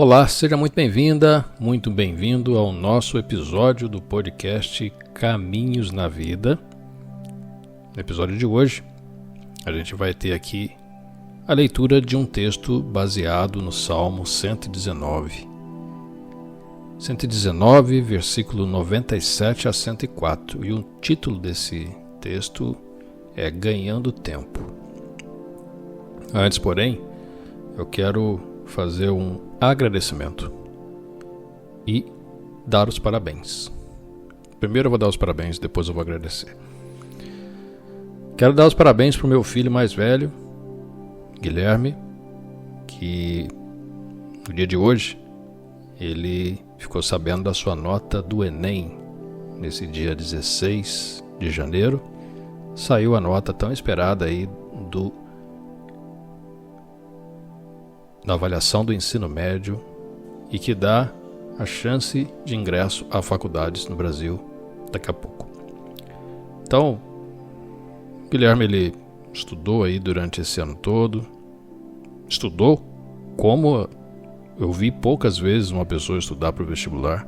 Olá, seja muito bem-vinda, muito bem-vindo ao nosso episódio do podcast Caminhos na Vida. No episódio de hoje, a gente vai ter aqui a leitura de um texto baseado no Salmo 119. 119, versículo 97 a 104. E o título desse texto é Ganhando Tempo. Antes, porém, eu quero fazer um agradecimento e dar os parabéns. Primeiro eu vou dar os parabéns, depois eu vou agradecer. Quero dar os parabéns para o meu filho mais velho, Guilherme, que no dia de hoje ele ficou sabendo da sua nota do Enem. Nesse dia 16 de janeiro saiu a nota tão esperada aí da avaliação do ensino médio e que dá a chance de ingresso a faculdades no Brasil daqui a pouco. Então, Guilherme ele estudou aí durante esse ano todo, estudou como eu vi poucas vezes uma pessoa estudar para o vestibular,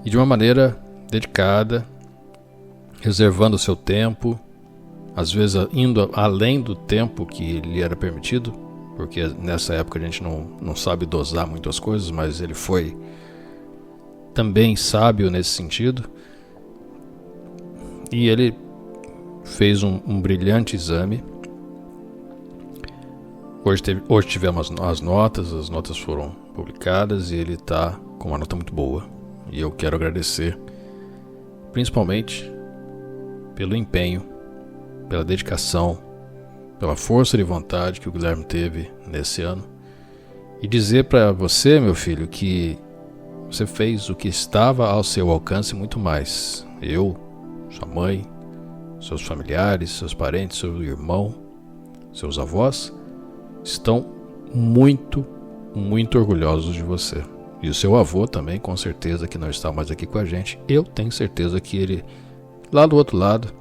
e de uma maneira dedicada, reservando o seu tempo, às vezes indo além do tempo que lhe era permitido, porque nessa época a gente não sabe dosar muito as coisas, mas ele foi também sábio nesse sentido. E ele fez um brilhante exame. Hoje tivemos as notas foram publicadas e ele está com uma nota muito boa. E eu quero agradecer, principalmente pelo empenho, pela dedicação, pela força de vontade que o Guilherme teve nesse ano, e dizer para você, meu filho, que você fez o que estava ao seu alcance e muito mais. Eu, sua mãe, seus familiares, seus parentes, seu irmão, seus avós estão muito, muito orgulhosos de você. E o seu avô também, com certeza, que não está mais aqui com a gente. Eu tenho certeza que ele, lá do outro lado,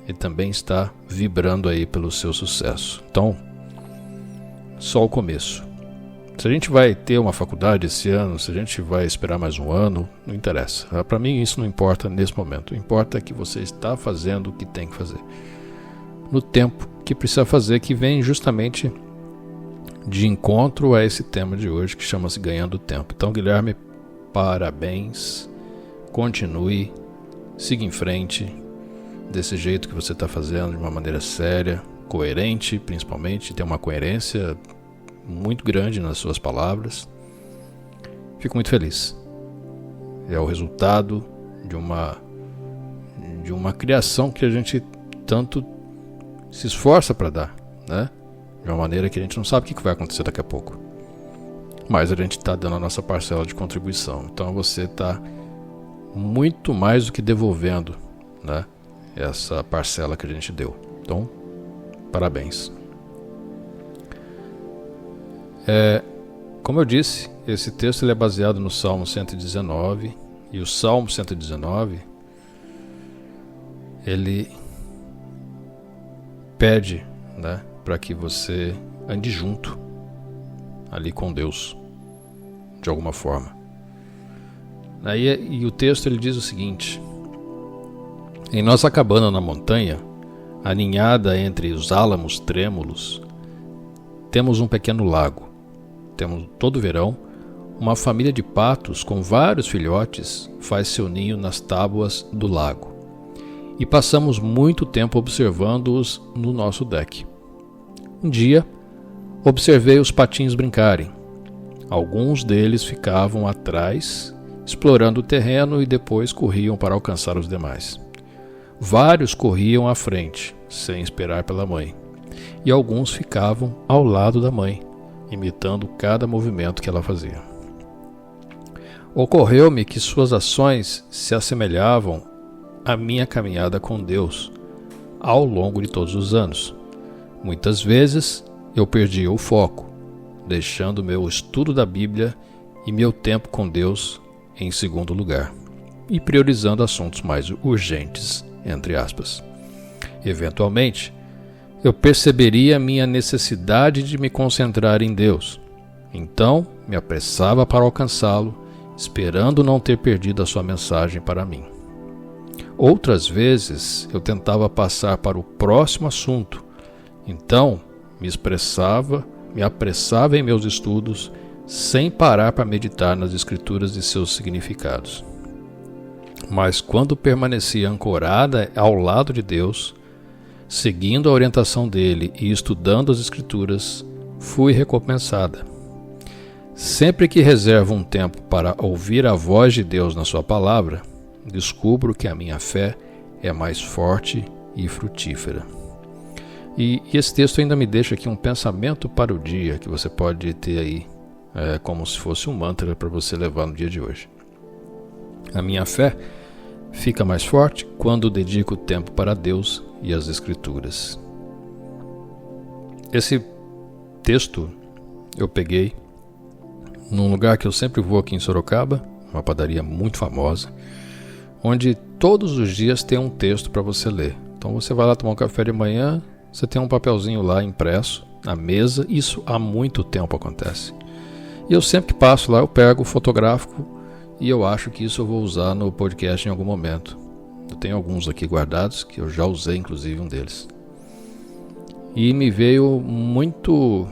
ele também está vibrando aí pelo seu sucesso. Então, só o começo. Se a gente vai ter uma faculdade esse ano, se a gente vai esperar mais um ano, não interessa. Para mim isso não importa nesse momento. O que importa é que você está fazendo o que tem que fazer, no tempo que precisa fazer, que vem justamente de encontro a esse tema de hoje, que chama-se Ganhando Tempo. Então, Guilherme, parabéns. Continue, siga em frente, desse jeito que você está fazendo, de uma maneira séria, coerente, principalmente, tem uma coerência muito grande nas suas palavras. Fico muito feliz. É o resultado de uma criação que a gente tanto se esforça para dar, né? De uma maneira que a gente não sabe o que vai acontecer daqui a pouco, mas a gente está dando a nossa parcela de contribuição. Então você está muito mais do que devolvendo, né, essa parcela que a gente deu. Então, parabéns. Como eu disse, esse texto ele é baseado no Salmo 119, e o Salmo 119 ele pede, né, para que você ande junto ali com Deus, de alguma forma. E o texto ele diz o seguinte: em nossa cabana na montanha, aninhada entre os álamos trêmulos, temos um pequeno lago. Temos todo verão uma família de patos com vários filhotes faz seu ninho nas tábuas do lago. E passamos muito tempo observando-os no nosso deck. Um dia, observei os patinhos brincarem. Alguns deles ficavam atrás, explorando o terreno, e depois corriam para alcançar os demais. Vários corriam à frente, sem esperar pela mãe, e alguns ficavam ao lado da mãe, imitando cada movimento que ela fazia. Ocorreu-me que suas ações se assemelhavam à minha caminhada com Deus ao longo de todos os anos. Muitas vezes eu perdia o foco, deixando meu estudo da Bíblia e meu tempo com Deus em segundo lugar, e priorizando assuntos mais urgentes, entre aspas. Eventualmente, eu perceberia minha necessidade de me concentrar em Deus, Então me apressava para alcançá-lo, esperando não ter perdido a sua mensagem para mim. Outras vezes eu tentava passar para o próximo assunto, então me apressava em meus estudos, sem parar para meditar nas escrituras e seus significados. Mas quando permanecia ancorada ao lado de Deus, seguindo a orientação dele e estudando as escrituras, fui recompensada. Sempre que reservo um tempo para ouvir a voz de Deus na sua palavra, descubro que a minha fé é mais forte e frutífera. E esse texto ainda me deixa aqui um pensamento para o dia que você pode ter aí, como se fosse um mantra para você levar no dia de hoje. A minha fé fica mais forte quando dedico tempo para Deus e as Escrituras. Esse texto eu peguei num lugar que eu sempre vou aqui em Sorocaba, uma padaria muito famosa, onde todos os dias tem um texto para você ler. Então você vai lá tomar um café de manhã, você tem um papelzinho lá impresso na mesa, isso há muito tempo acontece. E eu sempre que passo lá, eu pego o fotográfico e eu acho que isso eu vou usar no podcast em algum momento. Eu tenho alguns aqui guardados, que eu já usei inclusive um deles. E me veio muito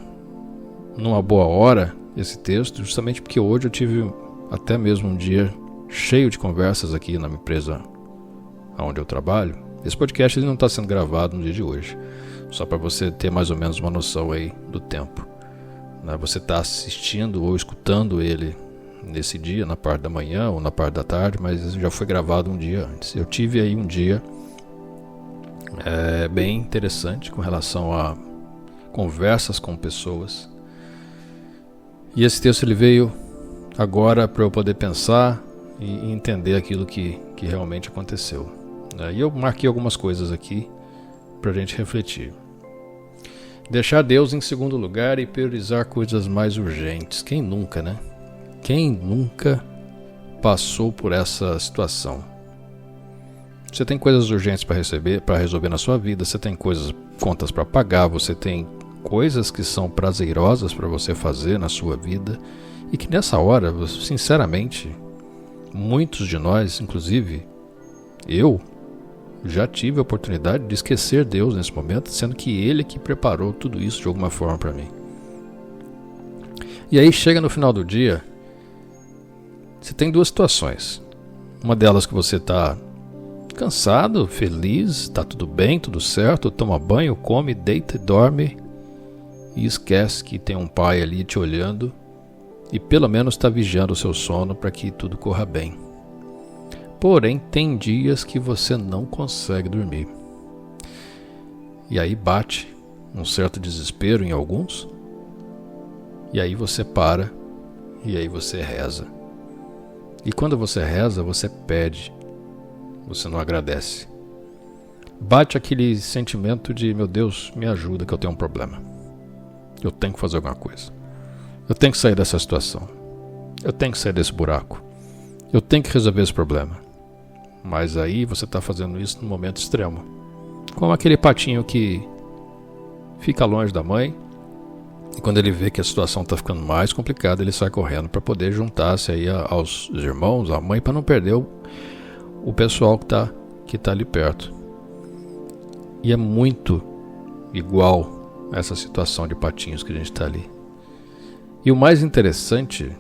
numa boa hora esse texto, justamente porque hoje eu tive até mesmo um dia cheio de conversas aqui na empresa onde eu trabalho. Esse podcast ele não está sendo gravado no dia de hoje, só para você ter mais ou menos uma noção aí do tempo. Você está assistindo ou escutando ele nesse dia, na parte da manhã ou na parte da tarde, mas já foi gravado um dia antes. Eu tive aí um dia bem interessante com relação a conversas com pessoas. E esse texto ele veio agora para eu poder pensar e entender aquilo que realmente aconteceu. E eu marquei algumas coisas aqui para a gente refletir. Deixar Deus em segundo lugar e priorizar coisas mais urgentes. Quem nunca, né? Quem nunca passou por essa situação? Você tem coisas urgentes para resolver na sua vida, você tem contas para pagar, você tem coisas que são prazerosas para você fazer na sua vida e que nessa hora, sinceramente, muitos de nós, inclusive eu, já tive a oportunidade de esquecer Deus nesse momento, sendo que Ele que preparou tudo isso de alguma forma para mim. E aí chega no final do dia, você tem duas situações. Uma delas que você está cansado, feliz, está tudo bem, tudo certo, toma banho, come, deita e dorme e esquece que tem um pai ali te olhando e pelo menos está vigiando o seu sono para que tudo corra bem. Porém, tem dias que você não consegue dormir. E aí bate um certo desespero em alguns. E aí você para. E aí você reza. E quando você reza, você pede. Você não agradece. Bate aquele sentimento de, meu Deus, me ajuda que eu tenho um problema. Eu tenho que fazer alguma coisa. Eu tenho que sair dessa situação. Eu tenho que sair desse buraco. Eu tenho que resolver esse problema. Mas aí você está fazendo isso no momento extremo. Como aquele patinho que fica longe da mãe e quando ele vê que a situação está ficando mais complicada, ele sai correndo para poder juntar-se aí aos irmãos, à mãe, para não perder o pessoal que tá ali perto. E é muito igual essa situação de patinhos que a gente está ali. E o mais interessante,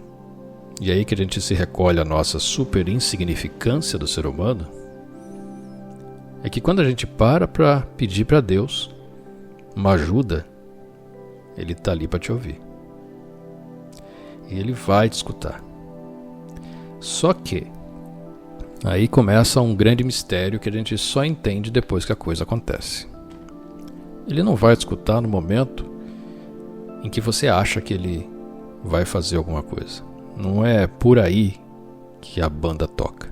e aí que a gente se recolhe a nossa super insignificância do ser humano, é que quando a gente para pedir para Deus uma ajuda, Ele está ali para te ouvir. E Ele vai te escutar. Só que aí começa um grande mistério que a gente só entende depois que a coisa acontece. Ele não vai te escutar no momento em que você acha que Ele vai fazer alguma coisa. Não é por aí que a banda toca.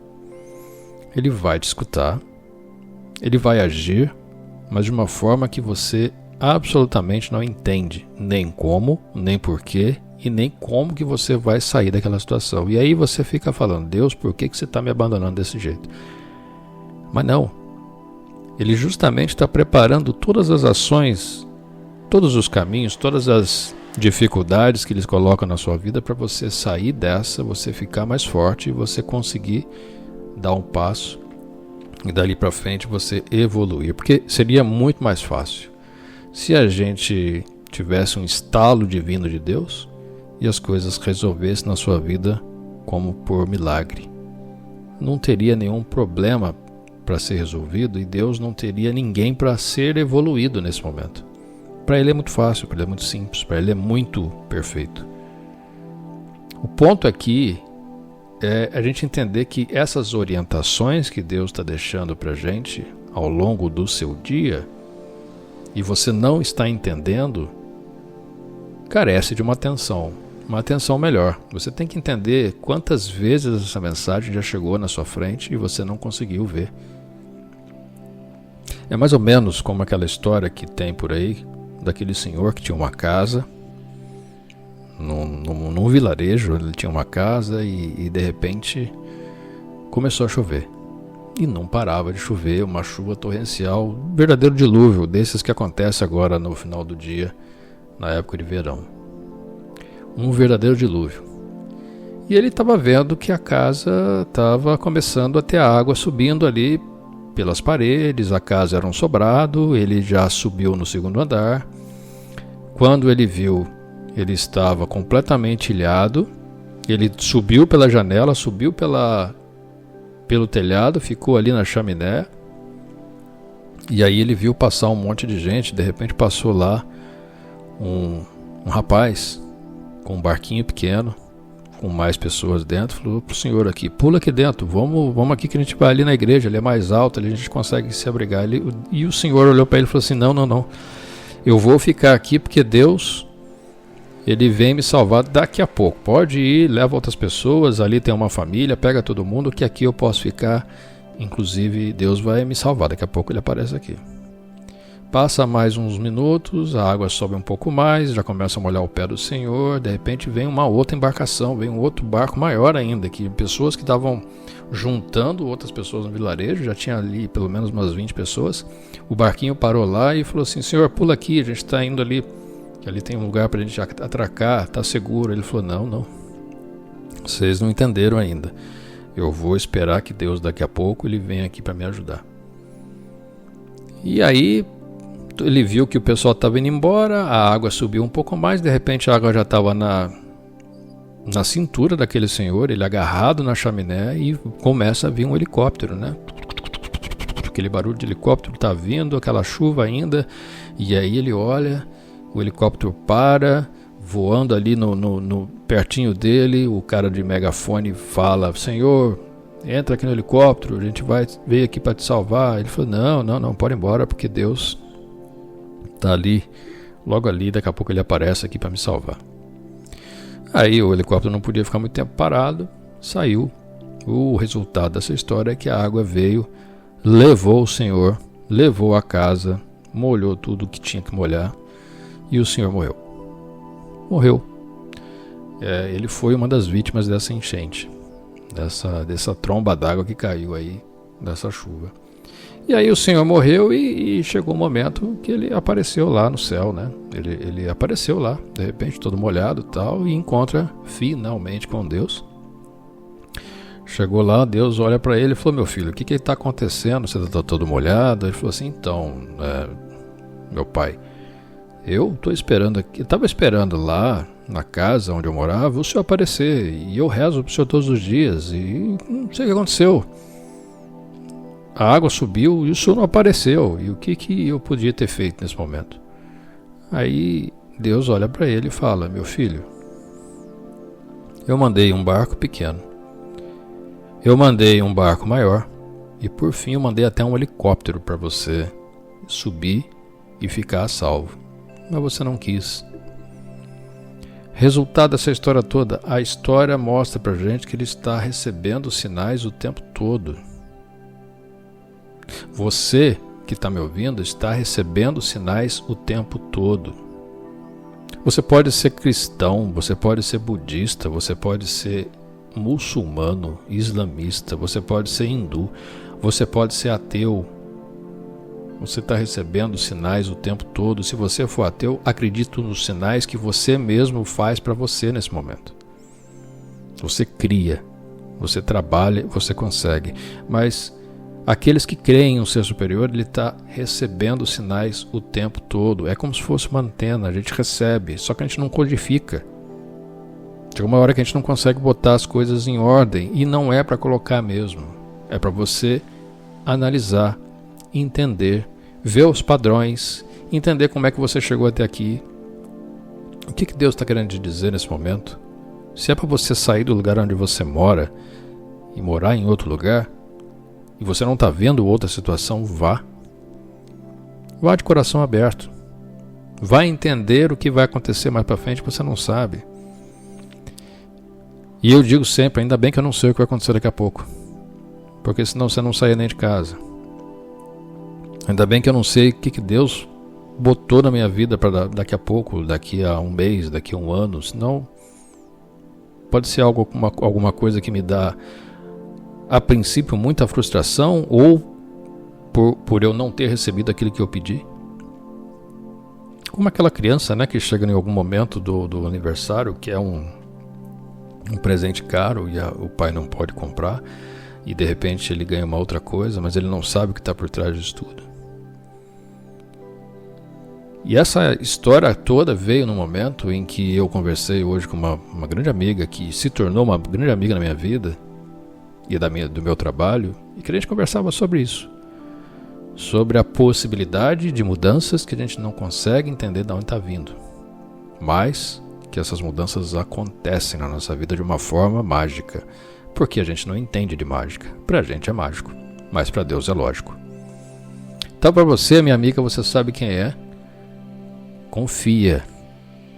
Ele vai te escutar, ele vai agir, mas de uma forma que você absolutamente não entende, nem como, nem porquê, e nem como que você vai sair daquela situação. E aí você fica falando, Deus, por que você está me abandonando desse jeito? Mas não. Ele justamente está preparando todas as ações, todos os caminhos, todas as dificuldades que eles colocam na sua vida para você sair dessa, você ficar mais forte e você conseguir dar um passo e dali para frente você evoluir, porque seria muito mais fácil se a gente tivesse um estalo divino de Deus e as coisas resolvessem na sua vida como por milagre. Não teria nenhum problema para ser resolvido e Deus não teria ninguém para ser evoluído nesse momento. Para Ele é muito fácil, para Ele é muito simples, para Ele é muito perfeito. O ponto aqui é a gente entender que essas orientações que Deus está deixando para a gente ao longo do seu dia e você não está entendendo, carece de uma atenção melhor. Você tem que entender quantas vezes essa mensagem já chegou na sua frente e você não conseguiu ver. É mais ou menos como aquela história que tem por aí daquele senhor que tinha uma casa num vilarejo. Ele tinha uma casa e de repente começou a chover e não parava de chover, uma chuva torrencial, verdadeiro dilúvio, desses que acontece agora no final do dia, na época de verão. Um verdadeiro dilúvio. E ele estava vendo que a casa estava começando a ter água subindo ali pelas paredes, a casa era um sobrado, ele já subiu no segundo andar. Quando ele viu, ele estava completamente ilhado, ele subiu pela janela, subiu pelo telhado, ficou ali na chaminé, e aí ele viu passar um monte de gente. De repente passou lá um rapaz com um barquinho pequeno, com mais pessoas dentro, falou pro senhor aqui, pula aqui dentro, vamos aqui que a gente vai ali na igreja, ele é mais alto, ali a gente consegue se abrigar. E o senhor olhou para ele e falou assim, não, eu vou ficar aqui porque Deus, Ele vem me salvar daqui a pouco, pode ir, leva outras pessoas, ali tem uma família, pega todo mundo, que aqui eu posso ficar, inclusive Deus vai me salvar, daqui a pouco ele aparece aqui. Passa mais uns minutos, a água sobe um pouco mais, já começa a molhar o pé do senhor, de repente vem uma outra embarcação, vem um outro barco maior ainda, que pessoas que estavam juntando outras pessoas no vilarejo, já tinha ali pelo menos umas 20 pessoas, o barquinho parou lá e falou assim, senhor, pula aqui, a gente está indo ali, que ali tem um lugar para a gente atracar, está seguro. Ele falou, não, vocês não entenderam ainda, eu vou esperar que Deus daqui a pouco ele venha aqui para me ajudar. E aí ele viu que o pessoal estava indo embora, a água subiu um pouco mais, de repente a água já estava na cintura daquele senhor, ele agarrado na chaminé, e começa a vir um helicóptero, né? Aquele barulho de helicóptero está vindo, aquela chuva ainda, e aí ele olha, o helicóptero para, voando ali no pertinho dele, o cara de megafone fala, senhor, entra aqui no helicóptero, a gente veio aqui para te salvar. Ele falou, não, pode ir embora, porque Deus tá ali, logo ali, daqui a pouco ele aparece aqui para me salvar. Aí o helicóptero não podia ficar muito tempo parado, saiu. O resultado dessa história é que a água veio, levou o senhor, levou a casa, molhou tudo que tinha que molhar, e o senhor morreu. Ele foi uma das vítimas dessa enchente, dessa tromba d'água que caiu aí, dessa chuva. E aí o senhor morreu e chegou o momento que ele apareceu lá no céu, né? Ele apareceu lá, de repente, todo molhado e tal, e encontra finalmente com Deus. Chegou lá, Deus olha para ele e falou, meu filho, o que está acontecendo? Você está todo molhado? Ele falou assim, então, meu pai, eu estou esperando aqui, eu estava esperando lá na casa onde eu morava o senhor aparecer, e eu rezo para o senhor todos os dias, e não sei o que aconteceu. A água subiu e o senhor não apareceu. E o que eu podia ter feito nesse momento? Aí Deus olha para ele e fala, meu filho, eu mandei um barco pequeno, eu mandei um barco maior, e por fim eu mandei até um helicóptero para você subir e ficar a salvo. Mas você não quis. Resultado dessa história toda, a história mostra pra gente que ele está recebendo sinais o tempo todo. Você que está me ouvindo está recebendo sinais o tempo todo. Você pode ser cristão, você pode ser budista, você pode ser muçulmano, islamista, você pode ser hindu, você pode ser ateu. Você está recebendo sinais o tempo todo. Se você for ateu, acredite nos sinais que você mesmo faz para você nesse momento. Você cria, você trabalha, você consegue. Mas aqueles que creem em um ser superior, ele está recebendo sinais o tempo todo. É como se fosse uma antena, a gente recebe, só que a gente não codifica. Chega uma hora que a gente não consegue botar as coisas em ordem, e não é para colocar mesmo. É para você analisar, entender, ver os padrões, entender como é que você chegou até aqui. O que Deus está querendo te dizer nesse momento? Se é para você sair do lugar onde você mora e morar em outro lugar, e você não está vendo outra situação, vá. Vá de coração aberto. Vá entender o que vai acontecer mais para frente, você não sabe. E eu digo sempre, ainda bem que eu não sei o que vai acontecer daqui a pouco. Porque senão você não saia nem de casa. Ainda bem que eu não sei o que Deus botou na minha vida para daqui a pouco, daqui a um mês, daqui a um ano. Senão pode ser alguma coisa que me dá, a princípio, muita frustração, ou por eu não ter recebido aquilo que eu pedi. Como aquela criança, né, que chega em algum momento do aniversário, que é um presente caro e o pai não pode comprar, e de repente ele ganha uma outra coisa, mas ele não sabe o que está por trás disso tudo. E essa história toda veio no momento em que eu conversei hoje com uma grande amiga, que se tornou uma grande amiga na minha vida e do meu trabalho, e que a gente conversava sobre isso, sobre a possibilidade de mudanças que a gente não consegue entender de onde está vindo, mas que essas mudanças acontecem na nossa vida de uma forma mágica, porque a gente não entende de mágica. Pra gente é mágico, mas pra Deus é lógico. Então, pra você, minha amiga, você sabe quem é. Confia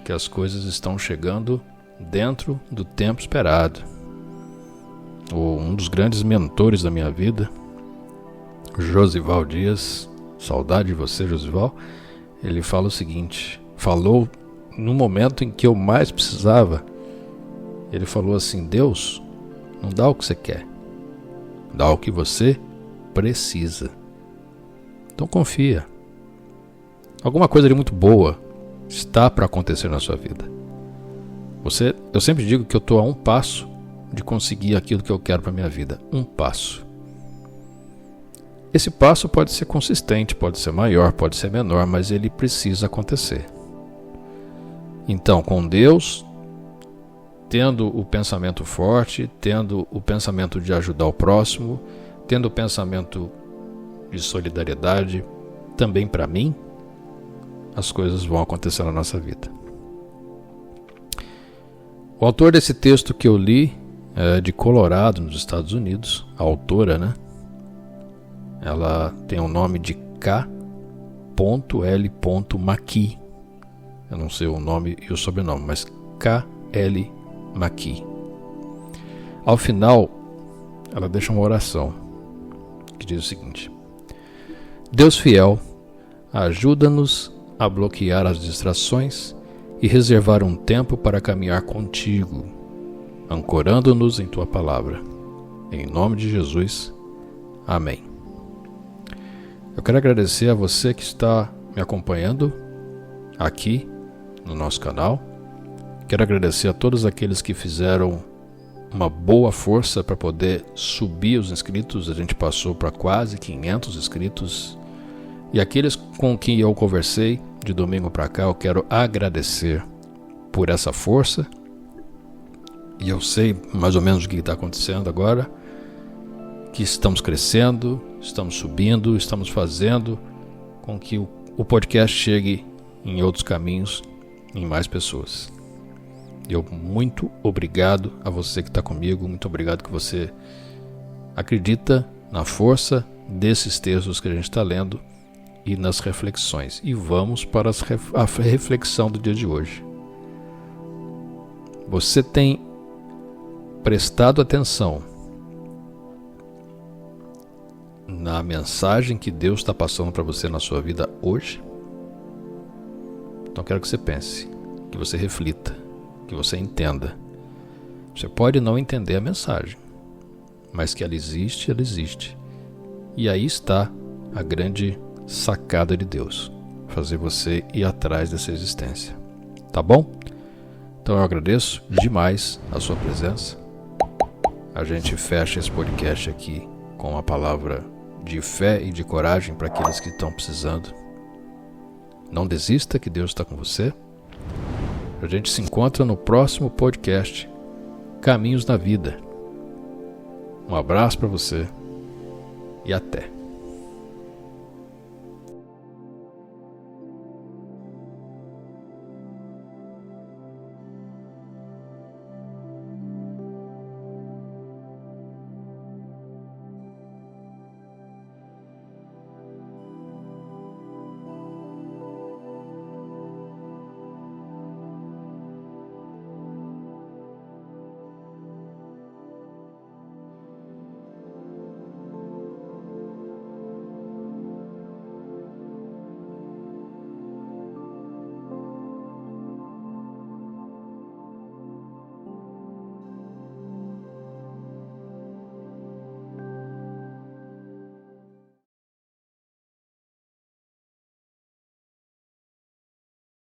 que as coisas estão chegando dentro do tempo esperado. Um dos grandes mentores da minha vida, Josival Dias, saudade de você, Josival, ele fala o seguinte, falou no momento em que eu mais precisava, ele falou assim: Deus não dá o que você quer, dá o que você precisa. Então confia. Alguma coisa de muito boa está para acontecer na sua vida. Eu sempre digo que eu estou a um passo de conseguir aquilo que eu quero para minha vida. Um passo. Esse passo pode ser consistente, pode ser maior, pode ser menor, mas ele precisa acontecer. Então, com Deus, tendo o pensamento forte, tendo o pensamento de ajudar o próximo, tendo o pensamento de solidariedade também para mim, as coisas vão acontecer na nossa vida. O autor desse texto que eu li é de Colorado, nos Estados Unidos. A autora, né? Ela tem o nome de K.L. McKee. Eu não sei o nome e o sobrenome, mas K.L. McKee. Ao final, ela deixa uma oração que diz o seguinte: Deus fiel, ajuda-nos a bloquear as distrações e reservar um tempo para caminhar contigo, ancorando-nos em tua palavra. Em nome de Jesus, amém. Eu quero agradecer a você que está me acompanhando aqui no nosso canal. Quero agradecer a todos aqueles que fizeram uma boa força para poder subir os inscritos. A gente passou para quase 500 inscritos. E aqueles com quem eu conversei de domingo para cá, eu quero agradecer por essa força. E eu sei mais ou menos o que está acontecendo agora, que estamos crescendo, estamos subindo, estamos fazendo com que o podcast chegue em outros caminhos, em mais pessoas. Eu muito obrigado a você que está comigo, muito obrigado que você acredita na força desses textos que a gente está lendo e nas reflexões. E vamos para a reflexão do dia de hoje. Você tem prestado atenção na mensagem que Deus está passando para você na sua vida hoje? Então quero que você pense, que você reflita, que você entenda. Você pode não entender a mensagem, mas que ela existe, ela existe. E aí está a grande sacada de Deus, fazer você ir atrás dessa existência. Tá bom? Então eu agradeço demais a sua presença. A gente fecha esse podcast aqui com uma palavra de fé e de coragem para aqueles que estão precisando. Não desista, que Deus está com você. A gente se encontra no próximo podcast Caminhos na Vida. Um abraço para você e até.